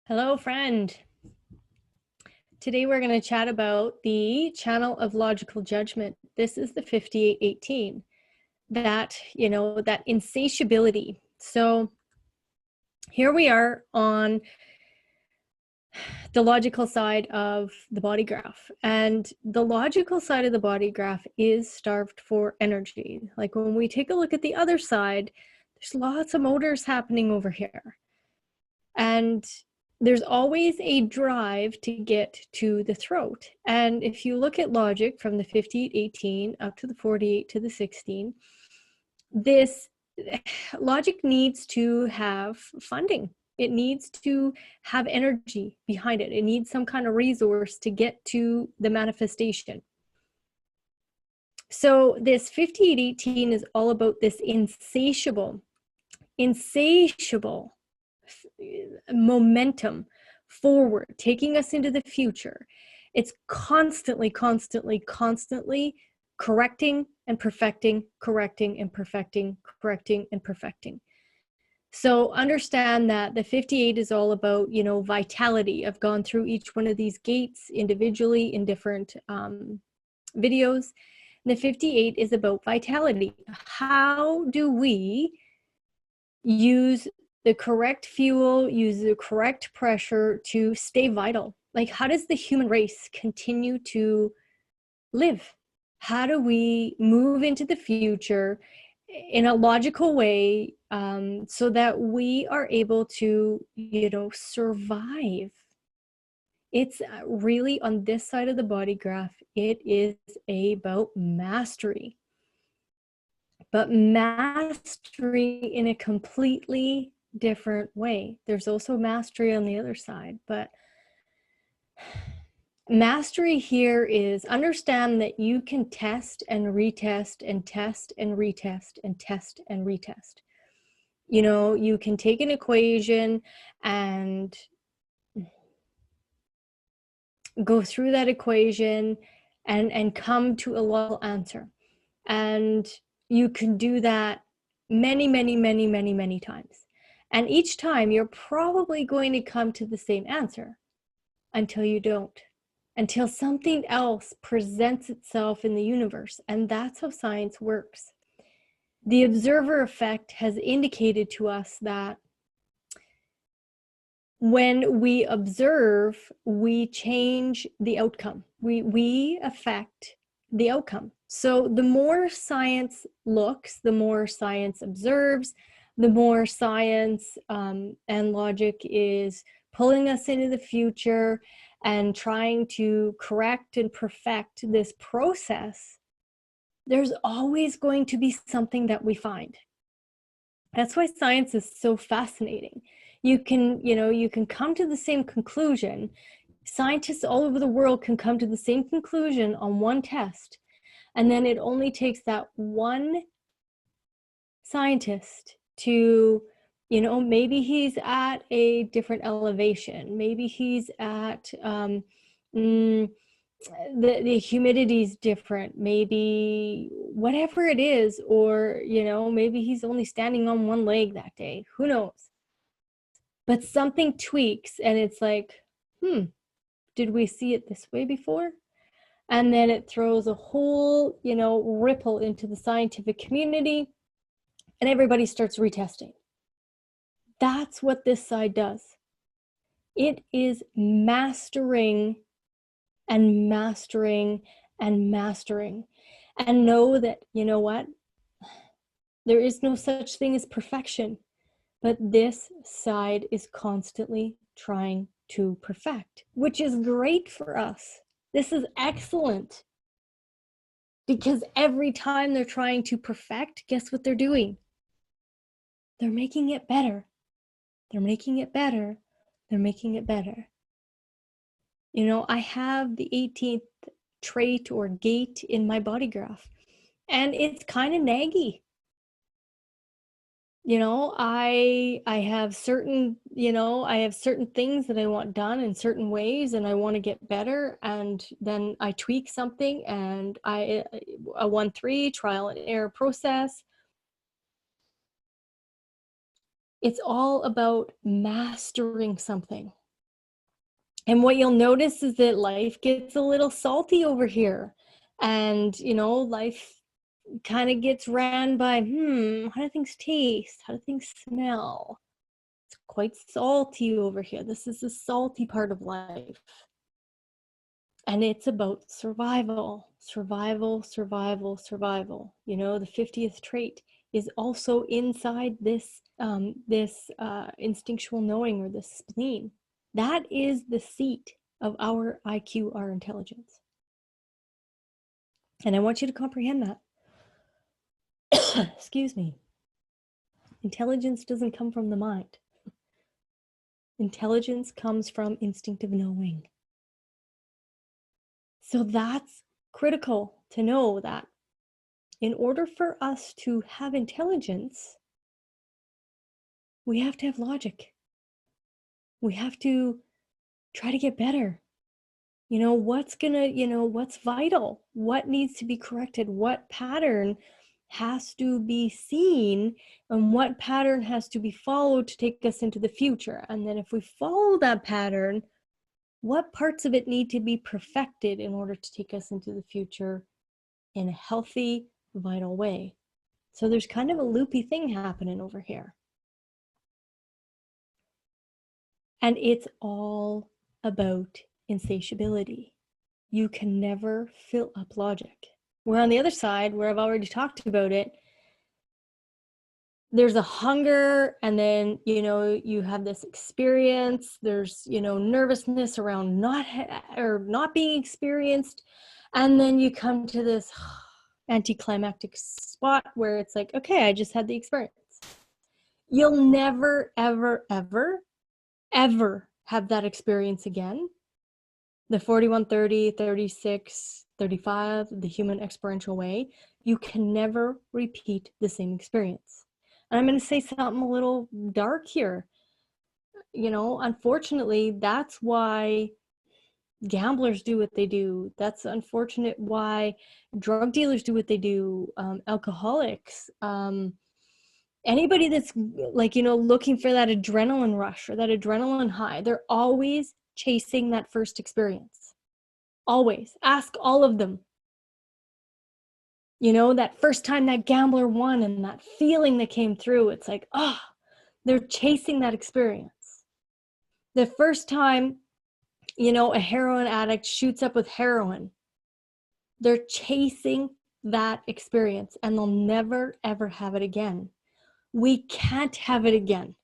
Hello, friend. Today we're going to chat about the channel of logical judgment. This is the 5818, that insatiability. So here we are on the logical side of the body graph. And the logical side of the body graph is starved for energy. Like when we take a look at the other side, there's lots of motors happening over here. And there's always a drive to get to the throat. And if you look at logic from the 5818 up to the 48 to the 16, this logic needs to have funding. It needs to have energy behind it. It needs some kind of resource to get to the manifestation. So this 5818 is all about this insatiable momentum forward, taking us into the future. It's constantly correcting and perfecting, correcting and perfecting, correcting and perfecting. So understand that the 58 is all about, vitality. I've gone through each one of these gates individually in different videos. And the 58 is about vitality. How do we use the correct fuel, use the correct pressure to stay vital? Like, how does the human race continue to live? How do we move into the future in a logical way so that we are able to, survive? It's really on this side of the body graph, it is about mastery. But mastery in a completely different way. There's also mastery on the other side, but mastery here is understand that you can test and retest and test and retest and test and retest. You can take an equation and go through that equation and come to a logical answer. And you can do that many times. And each time you're probably going to come to the same answer until you don't, until something else presents itself in the universe. And that's how science works. The observer effect has indicated to us that when we observe, we change the outcome. We affect the outcome. So the more science looks, the more science observes, the more science and logic is pulling us into the future and trying to correct and perfect this process, there's always going to be something that we find. That's why science is so fascinating. You can come to the same conclusion. Scientists all over the world can come to the same conclusion on one test. And then it only takes that one scientist to, maybe he's at a different elevation. Maybe he's at, the humidity's different. Maybe whatever it is, or, maybe he's only standing on one leg that day. Who knows? But something tweaks and it's like, did we see it this way before? And then it throws a whole, ripple into the scientific community and everybody starts retesting. That's what this side does. It is mastering and mastering and mastering. And know that, what? There is no such thing as perfection, but this side is constantly trying to perfect, which is great for us. This is excellent. Because every time they're trying to perfect, guess what they're doing? They're making it better. They're making it better. They're making it better. I have the 18th trait or gate in my body graph, and it's kind of naggy. I have certain things that I want done in certain ways, and I want to get better, and then I tweak something, and a 1-3 trial and error process. It's all about mastering something. And what you'll notice is that life gets a little salty over here. And, life kind of gets ran by, how do things taste? How do things smell? It's quite salty over here. This is the salty part of life. And it's about survival, survival, survival, survival. The 50th trait is also inside this instinctual knowing, or the spleen. That is the seat of our IQ, our intelligence. And I want you to comprehend that. Excuse me. Intelligence doesn't come from the mind. Intelligence comes from instinctive knowing. So that's critical to know, that in order for us to have intelligence, we have to have logic. We have to try to get better. What's vital? What needs to be corrected? What pattern has to be seen, and what pattern has to be followed to take us into the future? And then if we follow that pattern, what parts of it need to be perfected in order to take us into the future in a healthy, vital way? So there's kind of a loopy thing happening over here. And it's all about insatiability. You can never fill up logic. Where on the other side, where I've already talked about it, there's a hunger, and then, you have this experience. There's, nervousness around not being experienced. And then you come to this anticlimactic spot where it's like, okay, I just had the experience. You'll never, ever, ever, ever have that experience again. The 41, 30, 36, 35, the human experiential way, you can never repeat the same experience. And I'm going to say something a little dark here. Unfortunately, that's why gamblers do what they do. That's unfortunate why drug dealers do what they do, alcoholics, anybody that's looking for that adrenaline rush or that adrenaline high. They're always chasing that first experience. Always. Ask all of them. That first time that gambler won and that feeling that came through, it's like, they're chasing that experience. The first time, a heroin addict shoots up with heroin, they're chasing that experience, and they'll never, ever have it again. We can't have it again.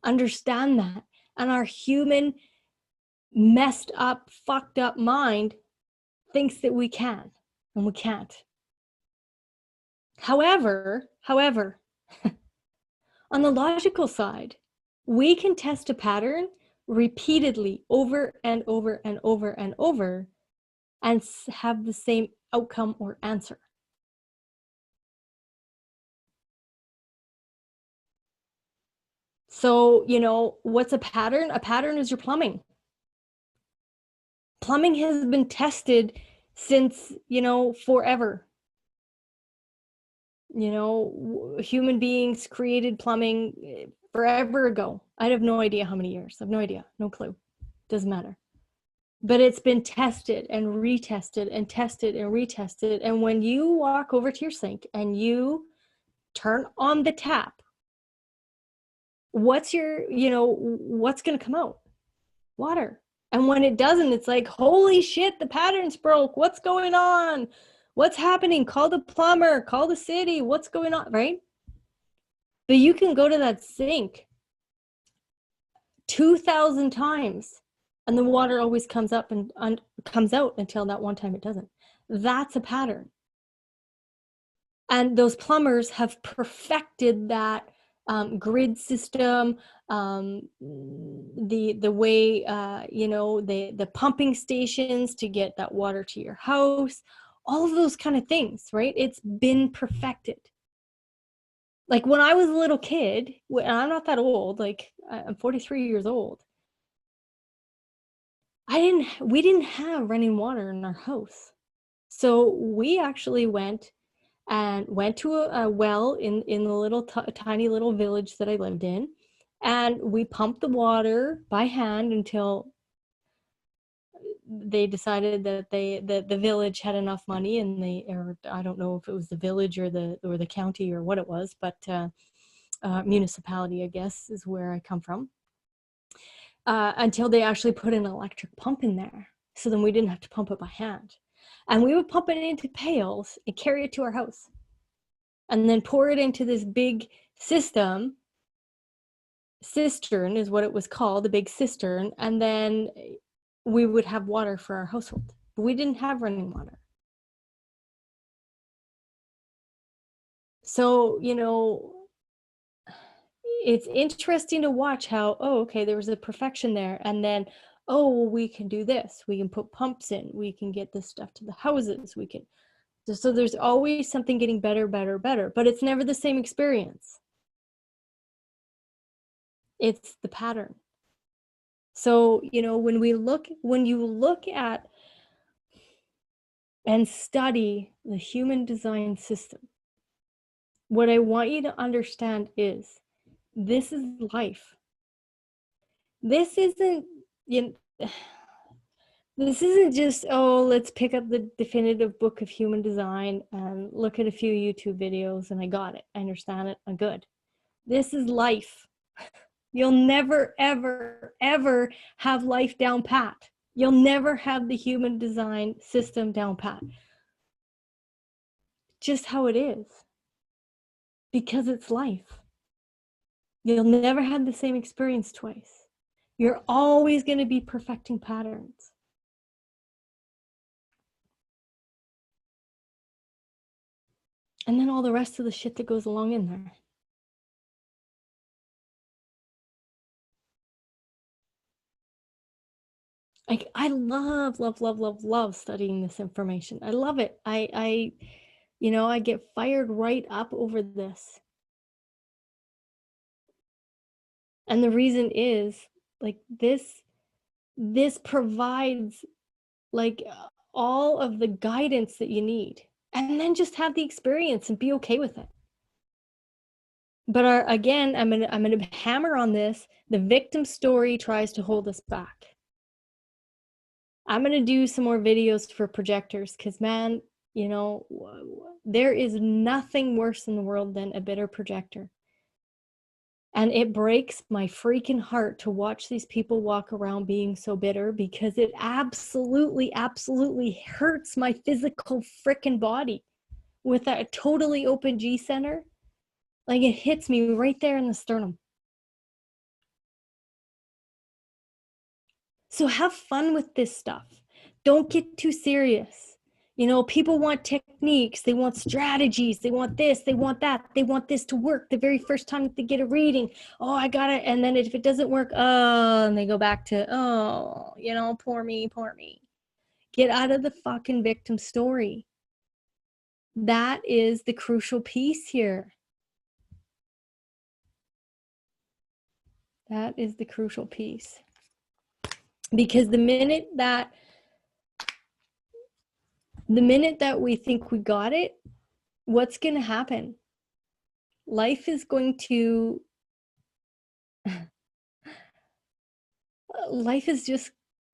Understand that. And our human messed up, fucked up mind thinks that we can, and we can't. However, on the logical side, we can test a pattern repeatedly over and over and over and over and have the same outcome or answer. So, what's a pattern? A pattern is your plumbing. Plumbing has been tested since, forever. Human beings created plumbing forever ago. I have no idea how many years. I have no idea. No clue. Doesn't matter. But it's been tested and retested and tested and retested. And when you walk over to your sink and you turn on the tap, what's going to come out? Water. And when it doesn't, it's like, holy shit, the pattern's broke. What's going on? What's happening? Call the plumber, call the city. What's going on, right? But you can go to that sink 2,000 times and the water always comes up and comes out until that one time it doesn't. That's a pattern. And those plumbers have perfected that grid system, the way, the pumping stations to get that water to your house, all of those kind of things, right? It's been perfected. Like when I was a little kid, and I'm not that old, like I'm 43 years old, we didn't have running water in our house. So we actually went to a well in the little tiny little village that I lived in, and we pumped the water by hand until they decided that the village had enough money, and or I don't know if it was the village or the county or what it was, but municipality, I guess, is where I come from. Until they actually put an electric pump in there. So then we didn't have to pump it by hand. And we would pump it into pails and carry it to our house. And then pour it into this big cistern is what it was called, the big cistern. And then we would have water for our household. But we didn't have running water. So, it's interesting to watch how, oh, okay, there was a perfection there. And then, oh, well, we can do this. We can put pumps in. We can get this stuff to the houses. We can. So there's always something getting better, better, better. But it's never the same experience. It's the pattern. So, when you look at and study the human design system, what I want you to understand is this is life. This isn't, this isn't just, oh, let's pick up the definitive book of human design and look at a few YouTube videos and I got it. I understand it. I'm good. This is life. You'll never, ever, ever have life down pat. You'll never have the human design system down pat. Just how it is. Because it's life. You'll never have the same experience twice. You're always going to be perfecting patterns. And then all the rest of the shit that goes along in there. I love studying this information. I love it. I get fired right up over this. And the reason is, like, this provides, like, all of the guidance that you need. And then just have the experience and be okay with it. But again, I'm gonna hammer on this. The victim story tries to hold us back. I'm gonna do some more videos for projectors because, man, there is nothing worse in the world than a bitter projector. And it breaks my freaking heart to watch these people walk around being so bitter, because it absolutely, absolutely hurts my physical freaking body. With that totally open G center, like, it hits me right there in the sternum. So have fun with this stuff. Don't get too serious. People want techniques, they want strategies, they want this, they want that, they want this to work the very first time that they get a reading. Oh, I got it. And then if it doesn't work, oh, and they go back to, oh, poor me. Get out of the fucking victim story. That is the crucial piece here. That is the crucial piece. Because the minute that we think we got it, what's going to happen? Life is going to, life is just,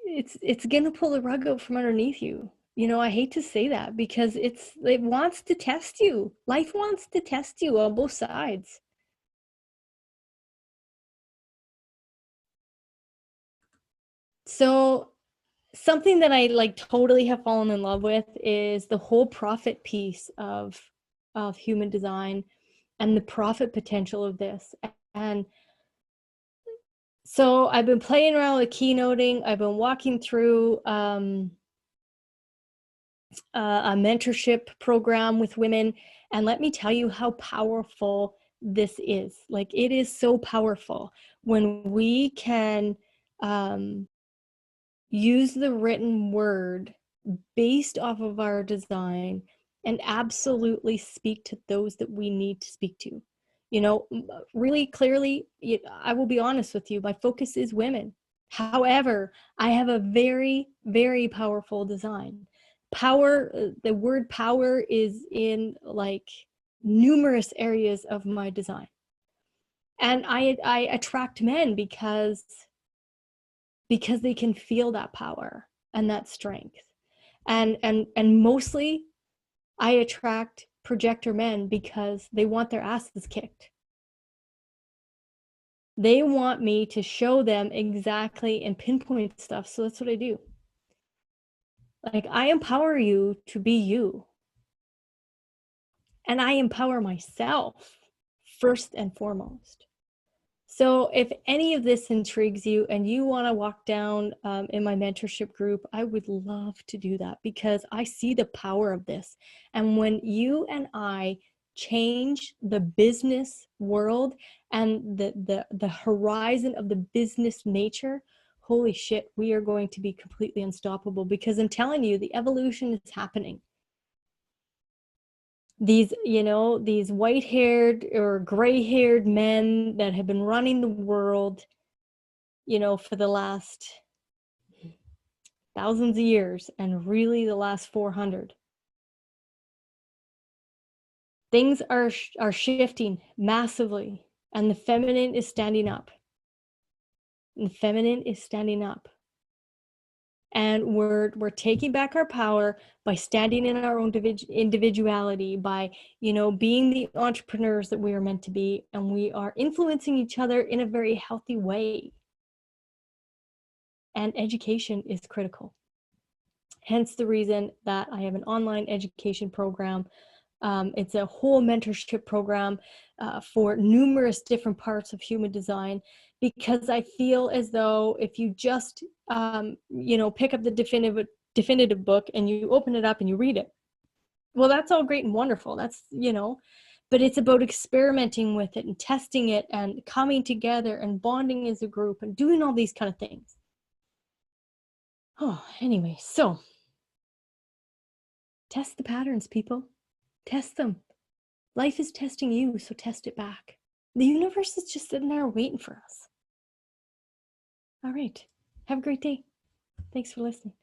it's going to pull the rug out from underneath you. I hate to say that, because it wants to test you. Life wants to test you on both sides. So something that I totally have fallen in love with is the whole profit piece of human design and the profit potential of this. And so I've been playing around with keynoting. I've been walking through a mentorship program with women, and let me tell you how powerful this is. Like, it is so powerful when we can use the written word based off of our design and absolutely speak to those that we need to speak to. Really clearly, I will be honest with you, my focus is women. However, I have a very, very powerful design. Power, the word power is in numerous areas of my design. And I attract men because they can feel that power. and that strength. And mostly I attract projector men because they want their asses kicked. They want me to show them exactly and pinpoint stuff, so that's what I do. Like, I empower you to be you. And I empower myself first and foremost. So if any of this intrigues you and you want to walk down in my mentorship group, I would love to do that because I see the power of this. And when you and I change the business world and the horizon of the business nature, holy shit, we are going to be completely unstoppable, because I'm telling you, the evolution is happening. These, these white-haired or gray-haired men that have been running the world, for the last thousands of years, and really the last 400. Things are shifting massively, and the feminine is standing up. And the feminine is standing up. And we're taking back our power by standing in our own individuality, by being the entrepreneurs that we are meant to be, and we are influencing each other in a very healthy way. And education is critical. Hence the reason that I have an online education program. It's a whole mentorship program for numerous different parts of human design, because I feel as though if you just, pick up the definitive book and you open it up and you read it, well, that's all great and wonderful. That's, but it's about experimenting with it and testing it and coming together and bonding as a group and doing all these kind of things. Oh, anyway, so test the patterns, people. Test them. Life is testing you, so test it back. The universe is just sitting there waiting for us. All right. Have a great day. Thanks for listening.